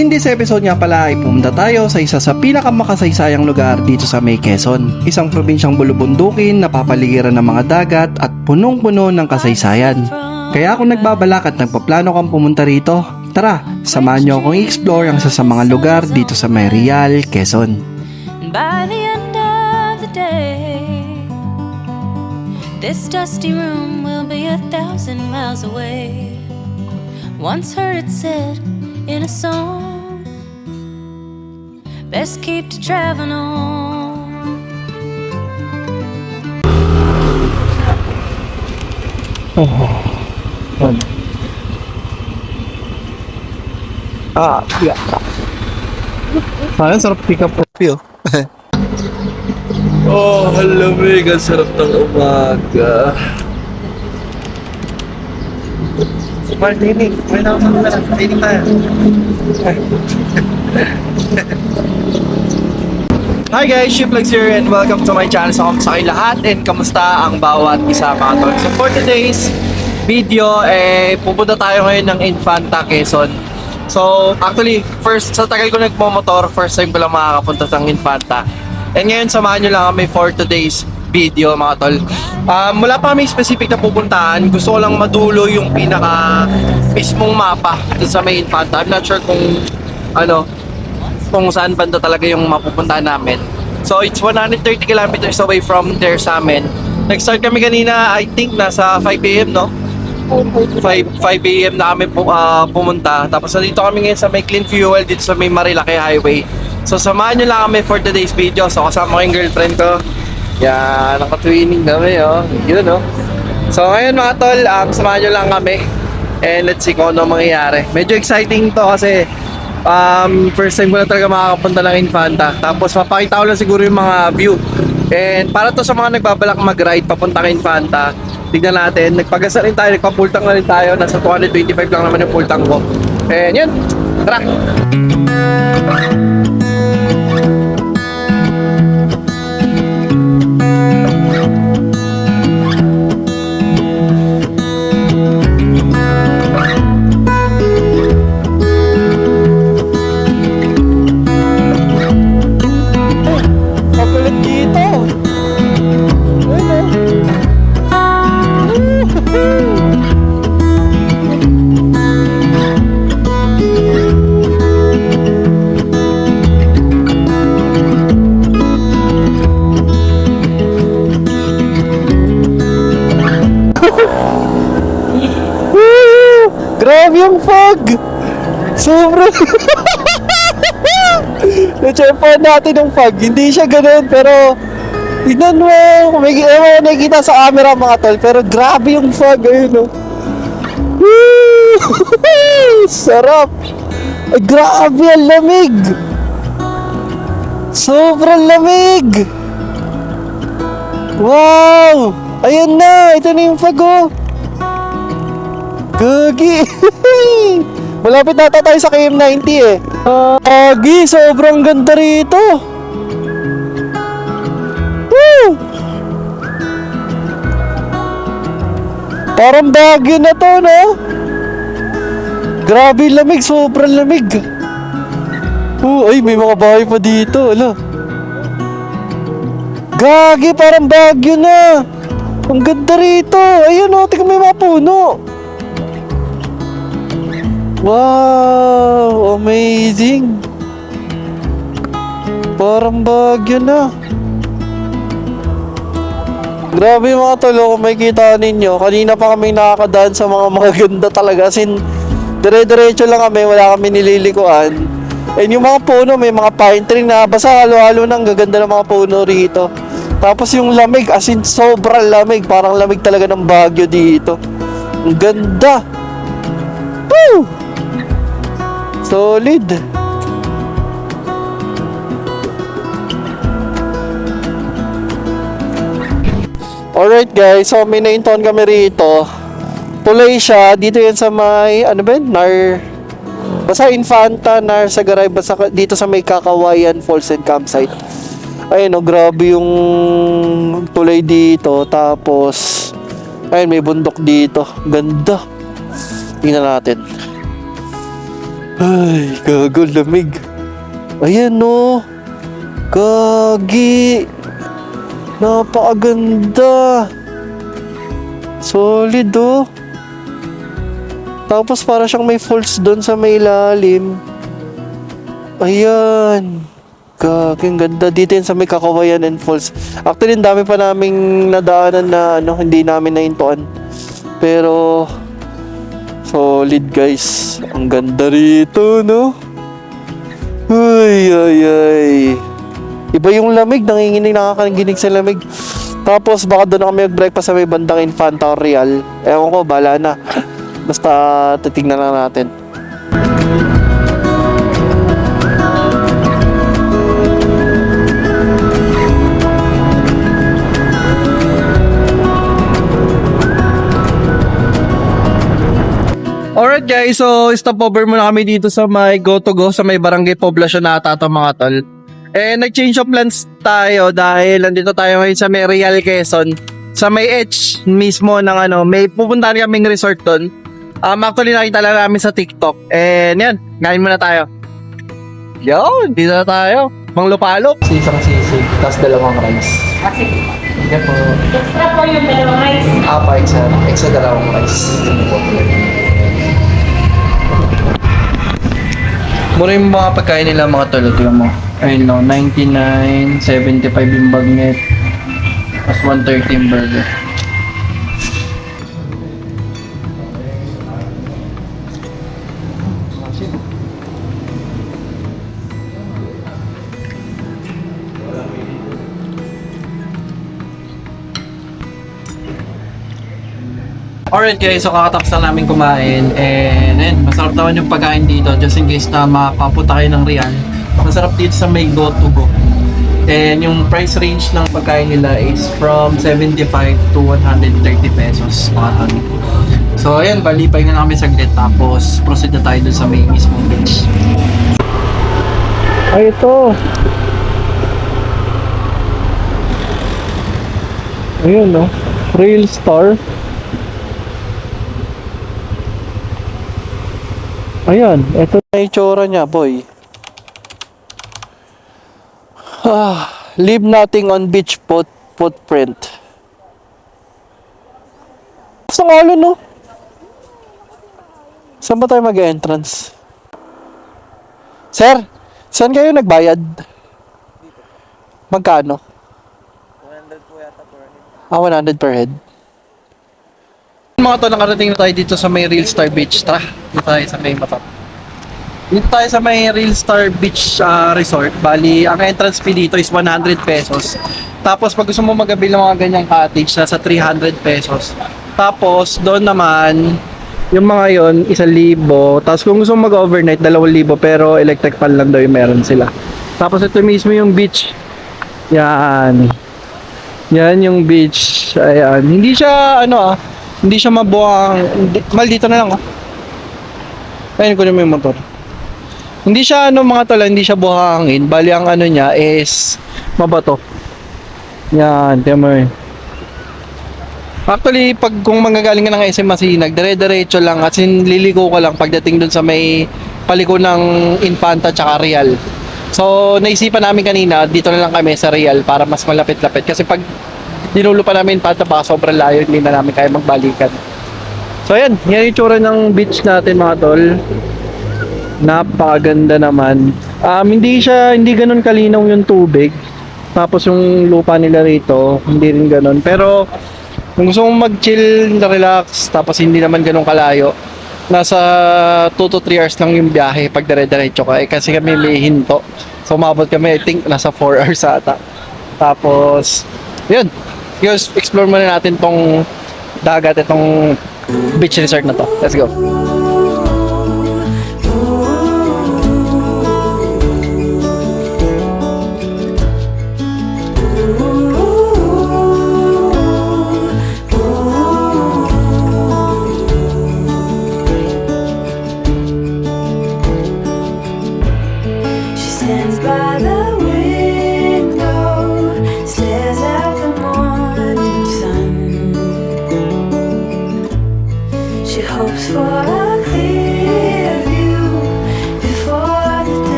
In this episode nga pala ay pumunta tayo sa isa sa pinakamakasaysayang lugar dito sa May Quezon. Isang probinsyang bulubundukin na papaligiran ng mga dagat at punong-puno ng kasaysayan. Kaya kung nagbabalak at nagpaplano kang pumunta rito, tara, samahan nyo akong i-explore ang isa sa mga lugar dito sa May Real, Quezon. By the end of the day, this dusty room will be 1,000 miles away. Once heard it said in a song, best keep to traveling on. Yeah. Parang sarap pick up coffee, oh. Oh, halamig. Ang sarap ng umaga. Training. May nakasama na. Training tayo. Hi guys, Shiplex here and welcome to my channel. So, kamusta kayo lahat and kamusta ang bawat isa mga tol. So, for today's video, pupunta tayo ngayon ng Infanta, Quezon. So, actually, sa tagal ko nagmo-motor, first time ko lang makakapunta ng Infanta. And ngayon, samahan nyo lang kami for today's video mga tol. Wala pa kami specific na pupuntahan. Gusto ko lang madulo yung pinaka mismong mapa dun sa may Infanta. I'm not sure kung saan banda talaga yung mapupuntahan namin. So it's 130 kilometers away from there sa amin. Nag-start kami kanina, I think nasa 5 AM, no? 5 AM na kami pumunta. Tapos nandito kami ngayon sa may Clean Fuel dito sa may Marilaki Highway. So samahan nyo lang kami for today's video. So kasama ko yung girlfriend ko. Yan, naka-twinning kami, oh. Yun, oh. So ngayon mga tol, samahan nyo lang kami. And let's see kung ano mangyayari. Medyo exciting to kasi first time ko na talaga makakapunta ng Infanta. Tapos mapakita ko lang siguro yung mga view. And para to sa mga nagbabalak mag-ride papunta ng Infanta, tignan natin. Nagpagasa rin tayo, nagpapultang na rin tayo. Nasa 225 lang naman yung pultang ko. And yun, tara! Grabe yung fog! Sobrang... Na-checkpoint natin yung fog. Hindi siya ganun, pero... Tignan mo! May nakikita sa camera mga tol, pero grabe yung fog. Ayun, oh. Sarap! Ay, grabe ang lamig! Sobrang lamig! Wow! Ayan na! Ito na yung fog, oh! Gagi! Malapit na tayo sa KM90 eh. Gagi! Sobrang ganda rito! Woo! Parang Baguio na to, no? Grabe lamig! Sobrang lamig! Ay, may mga bahay pa dito. Ala. Gagi! Parang Baguio na! Ang ganda rito! Ayun, oh! Tingnan mo yung mga puno! Wow! Amazing! Parang Baguio na. Grabe mga tol, kung makikita ninyo, kanina pa kami nakakadaan sa mga magaganda talaga. As in, dire-diretso lang kami, wala kami nililikuan. And yung mga puno, may mga pine tree na basta halo-halo ng gaganda ng mga puno rito. Tapos yung lamig, as in sobrang lamig. Parang lamig talaga ng Baguio dito. Ang ganda! Woo! Solid. Alright guys, so may na-inton kami rito. Tuloy siya, dito yan sa may, ano ba yun? Basta Infanta, Narsagaray, basta dito sa may Kakawayan Falls and Campsite. Ayun, oh, grabe yung tulay dito. Tapos, ayun, may bundok dito. Ganda. Tingnan natin. Ay, gago, lamig. Ayan no. Gagi. Napakaganda. Solid oh. Tapos para siyang may falls doon sa may ilalim. Ayan. Gagi, ang ganda dito yun sa may Kakawayan and Falls. Actually, ang dami pa naming nadaanan na hindi namin naintuan. Pero solid guys. Ang ganda rito, no? Ay, ay, ay. Iba yung lamig, nakakaginig sa lamig. Tapos baka doon na kami mag-breakfast sa may bandang Infanta or Real. Ewan ko, bahala na. Basta titignan lang natin. Alright guys, so stopover muna kami dito sa may Go-To-Go sa may Barangay Poblacion na ata mga tol. Nag-change of plans tayo dahil nandito tayo ngayon sa may Real Quezon. Sa may Edge mismo ng may pupuntahan kaming resort doon. Actually nakita lang namin sa TikTok. Yan, ngayon muna tayo. Yo, dito na tayo. Manglupalok. Isang sisig, tapos dalawang rice. Sige. Yan po. Extra po yung dalawang rice. Extra dalawang rice. Mura yung mga pagkain nila mga tolot yung mo. Ayun no, 99, 75 yung bagnet. Tapos 130 yung burger. Alright guys, so kakatapos na namin kumain and masarap naman yung pagkain dito just in case na makapunta kayo ng Rian. Masarap dito sa may Go-To-Go. And yung price range ng pagkain nila is from 75 to 130 pesos mga ton. So ayan, balipay na namin saglit tapos proceed na tayo dun sa may mismong beach. Ay ito! Ayun no, Rail Star. Ayan, ito na yung tsura niya, boy. Leave nothing on beach footprint. Gusto nga ulo, no? Saan ba tayo mag-entrance? Sir, saan kayo nagbayad? Magkano? 100 po yata per head. 100 per head. Mga to, nakarating na tayo dito sa may Real Star Beach. Tara, dito tayo sa may mata. Dito tayo sa may Real Star Beach Resort. Bali, ang entrance fee dito is 100 pesos. Tapos pag gusto mo magabil ng mga ganyang cottage, nasa 300 pesos. Tapos doon naman, yung mga yon 1,000. Tapos kung gusto mo mag-overnight, 2,000 pero electric fan lang daw yung meron sila. Tapos ito mismo yung beach. Yan. Yan yung beach. Ayan. Hindi siya hindi siya mabuhang. Mal dito na lang Ayun ko naman yung motor. Hindi siya mga tol, hindi siya buhangin. Bali ang niya is mabato. Yan, tiyan mo Actually, pag kung manggagaling ka ng SM Masinag, dire-diretso lang at liligo ka lang pagdating dun sa may paliko ng Infanta tsaka Real. So, naisipan namin kanina, dito na lang kami sa Real para mas malapit-lapit. Kasi pag dinulo pa namin Infanta pa, sobrang layo, hindi na namin kaya magbalikan. So, yan yung itsura ng beach natin mga tol. Napakaganda naman. Hindi ganun kalinaw yung tubig. Tapos yung lupa nila rito, hindi rin ganun. Pero kung gusto mong mag-chill, relax, tapos hindi naman ganun kalayo, nasa 2 to 3 hours lang yung biyahe pag dire-diretso ka. Kasi kami may hinto. So umabot kami, I think, nasa 4 hours ata. Tapos, yun. Explore muna natin tong dagat, itong beach resort na to. Let's go.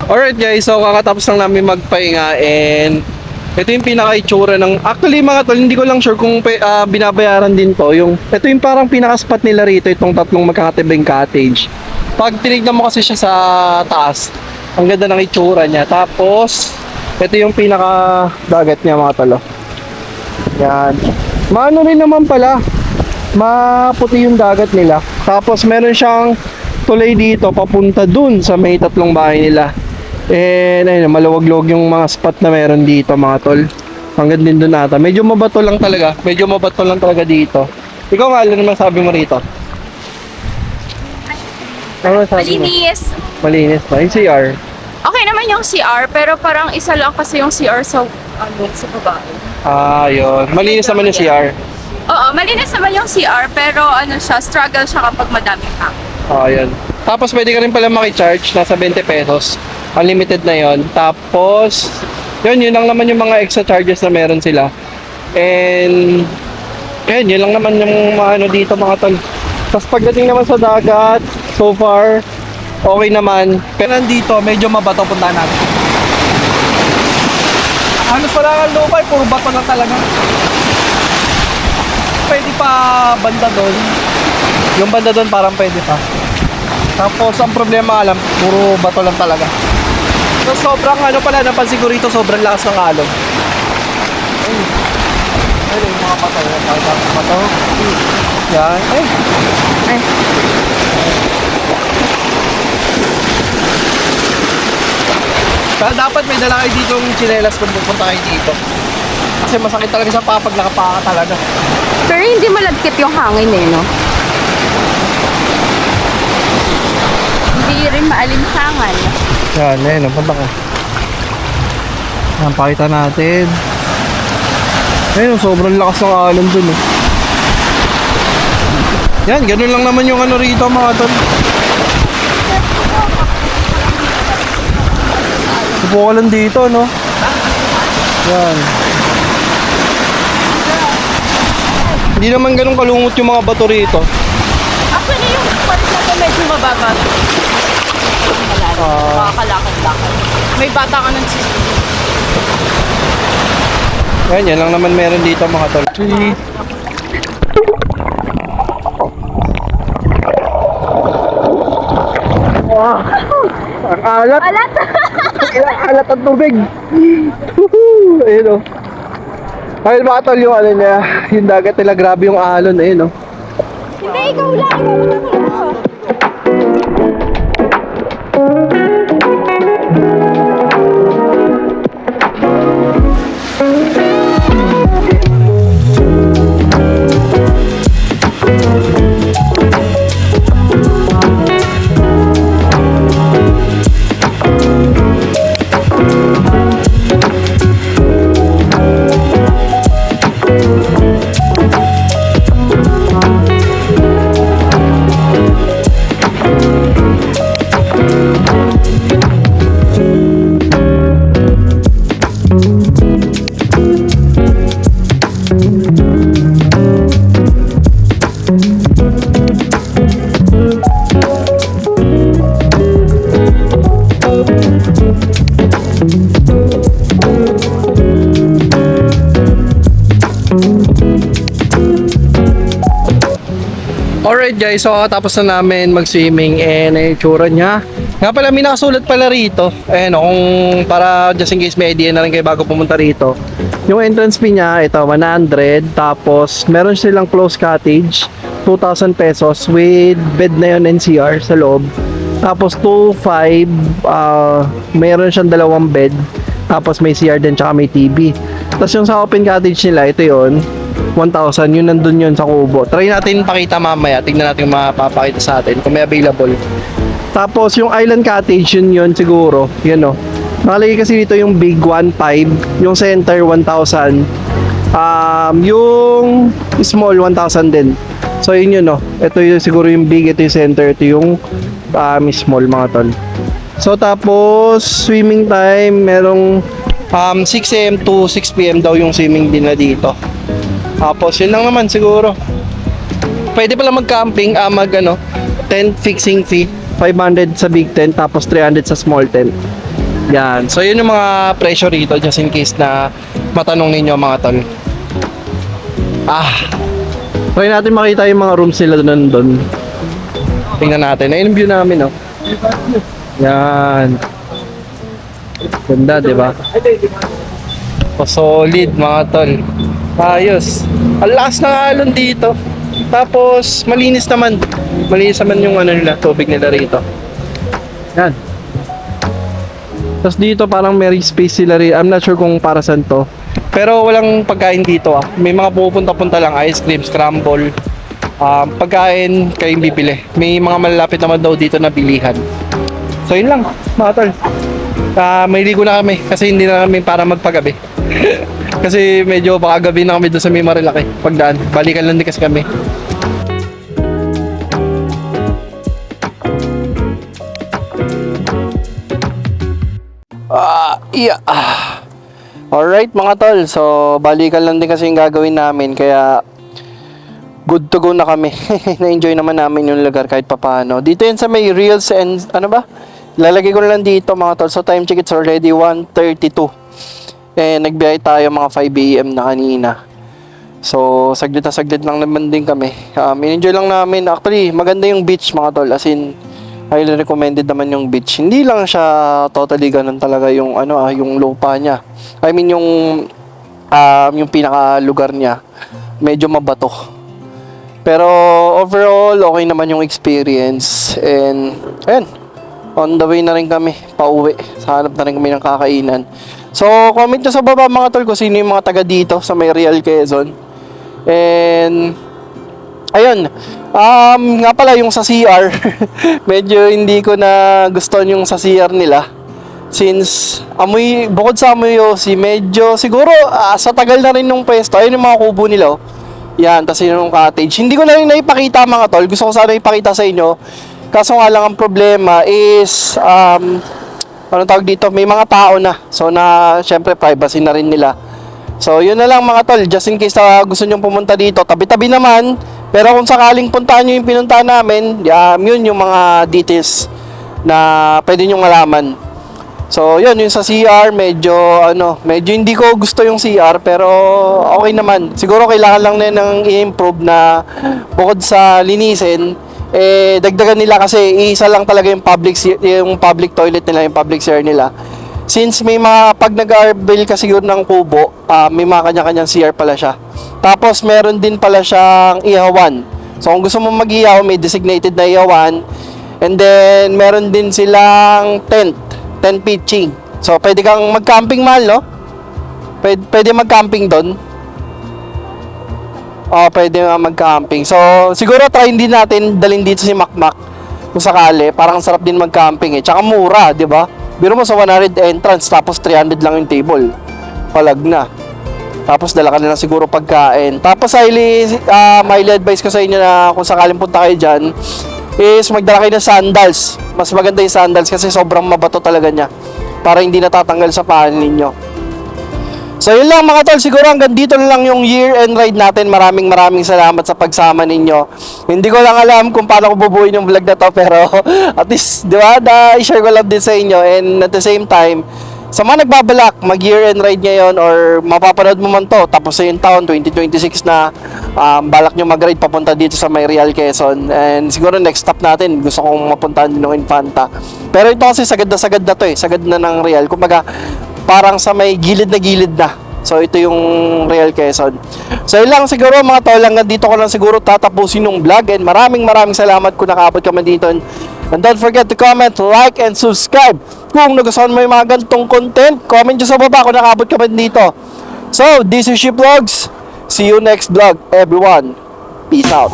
Alright guys, so kakatapos lang namin magpahinga and ito yung pinaka-itsura ng... Actually mga tol, hindi ko lang sure kung binabayaran din to. Ito yung parang pinaka-spot nila rito, itong tatlong magkakatibing cottage. Pag tinignan mo kasi siya sa taas, ang ganda ng itsura niya. Tapos, ito yung pinaka-dagat niya mga tol. Yan. Maano rin naman pala, maputi yung dagat nila. Tapos meron siyang tulay dito papunta dun sa may tatlong bahay nila. And ayun, maluwag-luwag yung mga spot na meron dito mga tol. Hanggang din dun ata. Medyo mabato lang talaga. Medyo mabato lang talaga dito. Ikaw nga, ano naman sabi mo rito? Ano sabi mo? Malinis. Malinis ba? Yung CR. Okay naman yung CR, pero parang isa lang kasi yung CR sa, sa babae. Ah, yun. Malinis naman yung CR. Oo, malinis naman yung CR, pero struggle siya kapag madaming tao. Ah, yun. Tapos pwede ka rin pala makicharge. Nasa 20 pesos. Unlimited na yon. Tapos, yun lang naman yung mga extra charges na meron sila. And, yun lang naman yung mga ano dito mga tol. Tapos pagdating naman sa dagat, so far, okay naman. Pero nandito, medyo mabato punta natin. Ano pala ang lupa, puro bato lang talaga. Pwede pa banda doon. Yung banda doon parang pwede pa. Tapos ang problema alam, puro bato lang talaga. So sobrang napansin ko rito, sobrang lakas ng alon. Ay, yung mga bato. Bato. Yan. Ay. Kaya dapat may dala kayo dito yung chinelas kung pupunta kayo dito. Kasi masakit talaga sa paa pag nakapaka talaga. Pero hindi malagkit yung hangin no? Hindi rin maalinsangan. Yan, napunta ko. Yan, pakita natin. Ayun, sobrang lakas ng alon dun Yan, ganun lang naman yung rito mga tol. Subukan lang dito, no? Yan. Hindi naman ganun kalungot yung mga bato rito. Actually, yung part na to medyo mababa. Makakalakad-lakad. May bata ka ng Yan lang naman meron dito mga tol. Wow! Ang alat! Alat ang tubig! Ayun o. Ayun mga tol yung niya, yung dagat nila, grabe yung alon, ayun o. Hindi, ikaw lang. Alright guys, so kakatapos na namin mag-swimming and ay tsura niya. Nga pala, may nakasulat pala rito. Ayan o, kung para just in case may idea na rin kayo bago pumunta rito. Yung entrance fee niya, ito 100. Tapos meron silang closed cottage, 2,000 pesos with bed na yun NCR sa loob. Tapos 2,500, meron siyang dalawang bed. Tapos may CR din tsaka may TV. Tapos yung sa open cottage nila, ito yun 1,000, yun nandun yun sa kubo. Try natin pakita mamaya. Tingnan natin yung mapapakita sa atin kung may available. Tapos yung island cottage, yun siguro. Yun o. Nakalagay kasi dito yung big 1,500. Yung center 1,000. Yung small 1,000 din. So yun o. Ito yung siguro yung big. Ito yung center. Ito yung small mga tol. So tapos swimming time, merong 6 AM to 6 PM daw yung swimming din na dito. Tapos yun lang naman siguro. Pwede pala mag-camping, tent fixing fee 500 sa big tent, tapos 300 sa small tent. Yan. So, yun yung mga presyo rito just in case na matanong ninyo mga tol. Try natin makita yung mga rooms nila doon. Tingnan natin. Ayun yung view namin, oh. Yan. Ganda, di ba? Solid, mga tol. Ayos. Ang lakas ng alon dito. Tapos, malinis naman. Malinis naman yung nila, tubig nila rito. Yan. Tapos dito parang may space sila rin. I'm not sure kung para saan to. Pero walang pagkain dito ah. May mga pupunta-punta lang, ice cream, scramble. Pagkain kayong bibili. May mga malalapit naman daw dito na bilihan. So yun lang, mga tol. May ligo na kami kasi hindi na kami para magpagabi. Kasi medyo baka gabi na kami doon sa may Marilaki. Pagdaan, balikan lang din kasi kami. Alright mga tol, so balikan lang din kasi yung gagawin namin kaya good to go na kami. Na-enjoy naman namin yung lugar kahit papaano. Dito yun sa may reels and ano ba? Lalagay ko na lang dito mga tol. So time check it's already 1:32. Nagbiyahe tayo mga 5 AM na kanina. So saglit na saglit lang naman din kami. In-enjoy lang namin. Actually maganda yung beach mga tol. As in highly recommended naman yung beach. Hindi lang siya totally ganun talaga yung yung lupa niya. I mean yung pinaka lugar niya medyo mabato. Pero overall okay naman yung experience and ayun, on the way na rin kami pauwi. Sa hanap na rin kami ng kakainan. So comment nyo sa baba mga tol kung sino yung mga taga dito sa may Real Quezon. And ayun, nga pala yung sa CR, medyo hindi ko na gusto yung sa CR nila. Since bukod sa amoy yosi, medyo siguro sa tagal na rin nung pwesto, ayun yung mga kubo nila. Yan, tas yun yung cottage. Hindi ko na rin naipakita mga tol, gusto ko sana ipakita sa inyo. Kaso nga lang ang problema is, anong tawag dito, may mga tao na. So syempre privacy na rin nila. So yun na lang mga tol, just in case gusto nyo pumunta dito, tabi-tabi naman. Pero kung sakaling puntahan nyo yung pinuntahan namin, yun yung mga details na pwede nyo malaman. So yun, yung sa CR, medyo hindi ko gusto yung CR, pero okay naman. Siguro kailangan lang na ng i-improve na bukod sa linisin, dagdagan nila kasi isa lang talaga yung public toilet nila, yung public CR nila. Since may mga, pag nag-arbel kasi yun ng kubo, may mga kanya-kanyang CR pala siya. Tapos meron din pala siyang ihawan. So kung gusto mo mag-ihaw, may designated na ihawan. And then meron din silang tent pitching. So pwede kang mag-camping mahal, no? Pwede mag-camping doon. Pwede mag-camping. So siguro try din natin dalhin dito si Makmak kung sakali. Parang sarap din mag-camping eh. Tsaka mura, di ba? Biro mo sa 100 entrance, tapos 300 lang yung table. Palag na. Tapos dala ka na lang siguro pagkain. Tapos highly advice ko sa inyo na kung sakaling punta kayo dyan, is magdala kayo ng sandals. Mas maganda yung sandals kasi sobrang mabato talaga niya. Para hindi natatanggal sa paa ninyo. So yun lang mga tol, siguro hanggang dito na lang yung year-end ride natin. Maraming salamat sa pagsama ninyo. Hindi ko lang alam kung paano ko bubuuin yung vlog na to, pero at least, di ba, i-share ko lang din sa inyo. And at the same time, sa mga nagbabalak mag year-end ride ngayon or mapapanood mo man to, tapos sa yung taon 2026 na balak nyo mag-ride papunta dito sa may Real Quezon. And siguro next stop natin, gusto kong mapuntahan din ng Infanta. Pero ito kasi sagad na to eh, sagad na ng Real. Kumbaga, parang sa may gilid na. So ito yung Real Quezon. So yun lang siguro mga tol, hanggang dito ko lang siguro tatapusin yung vlog. And maraming salamat kung nakaabot ka man dito. And don't forget to comment, like, and subscribe. Kung nagustuhan mo yung mga ganitong content, comment nyo sa baba kung nakaabot ka man dito. So this is Ship Vlogs. See you next vlog everyone. Peace out.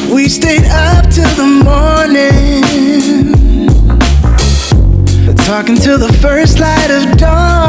We stayed up till the morning, talking till the first light of dawn.